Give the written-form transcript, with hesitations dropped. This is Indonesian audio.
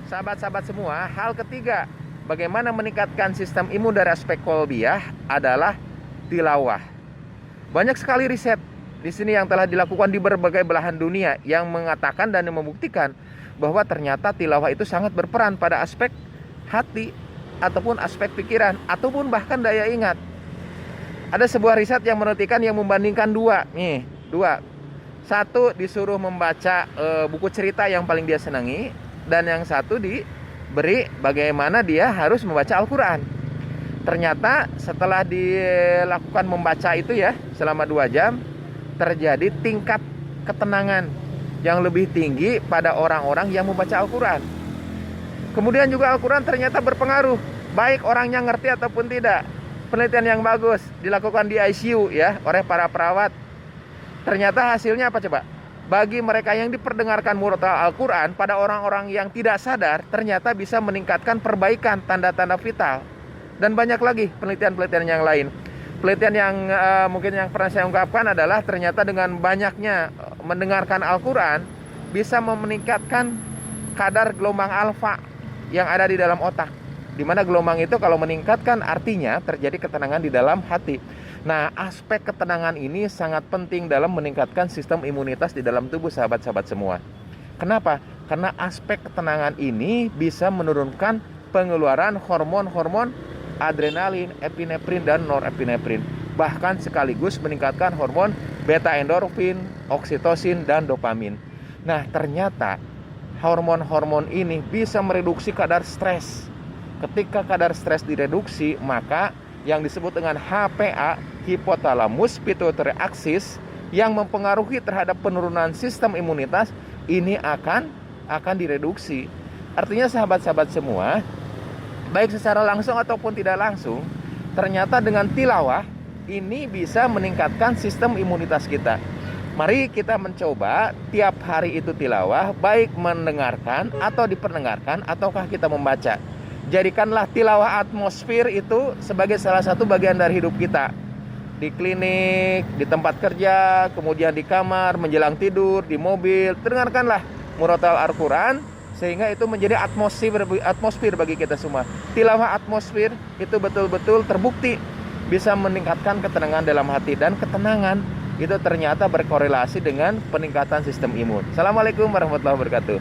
Sahabat-sahabat semua, hal ketiga bagaimana meningkatkan sistem imun dari aspek kolbiah adalah tilawah. Banyak sekali riset di sini yang telah dilakukan di berbagai belahan dunia yang mengatakan dan membuktikan bahwa ternyata tilawah itu sangat berperan pada aspek hati ataupun aspek pikiran ataupun bahkan daya ingat. Ada sebuah riset yang menentukan yang membandingkan dua. Satu disuruh membaca buku cerita yang paling dia senangi, dan yang satu diberi bagaimana dia harus membaca Al-Quran. Ternyata setelah dilakukan membaca itu ya selama 2 jam, terjadi tingkat ketenangan yang lebih tinggi pada orang-orang yang membaca Al-Quran. Kemudian juga Al-Quran ternyata berpengaruh, baik orangnya ngerti ataupun tidak. Penelitian yang bagus dilakukan di ICU ya oleh para perawat. Ternyata hasilnya apa coba? Bagi mereka yang diperdengarkan murotal Al-Quran pada orang-orang yang tidak sadar, ternyata bisa meningkatkan perbaikan tanda-tanda vital. Dan banyak lagi penelitian-penelitian yang lain. Penelitian yang mungkin yang pernah saya ungkapkan adalah ternyata dengan banyaknya mendengarkan Al-Quran bisa meningkatkan kadar gelombang alfa yang ada di dalam otak. Dimana gelombang itu kalau meningkatkan artinya terjadi ketenangan di dalam hati. Nah, aspek ketenangan ini sangat penting dalam meningkatkan sistem imunitas di dalam tubuh sahabat-sahabat semua. Kenapa? Karena aspek ketenangan ini bisa menurunkan pengeluaran hormon-hormon adrenalin, epinefrin, dan norepinefrin. Bahkan sekaligus meningkatkan hormon beta endorfin, oksitosin, dan dopamin. Nah, ternyata hormon-hormon ini bisa mereduksi kadar stres. Ketika kadar stres direduksi, maka yang disebut dengan HPA, hipotalamus pituitary axis, yang mempengaruhi terhadap penurunan sistem imunitas ini akan direduksi. Artinya sahabat-sahabat semua, baik secara langsung ataupun tidak langsung, ternyata dengan tilawah ini bisa meningkatkan sistem imunitas kita. Mari kita mencoba tiap hari itu tilawah, baik mendengarkan atau diperdengarkan ataukah kita membaca. Jadikanlah tilawah atmosfer itu sebagai salah satu bagian dari hidup kita. Di klinik, di tempat kerja, kemudian di kamar, menjelang tidur, di mobil, dengarkanlah murotal Al-Quran sehingga itu menjadi atmosfer bagi kita semua. Tilawah atmosfer itu betul-betul terbukti bisa meningkatkan ketenangan dalam hati, dan ketenangan itu ternyata berkorelasi dengan peningkatan sistem imun. Assalamualaikum warahmatullahi wabarakatuh.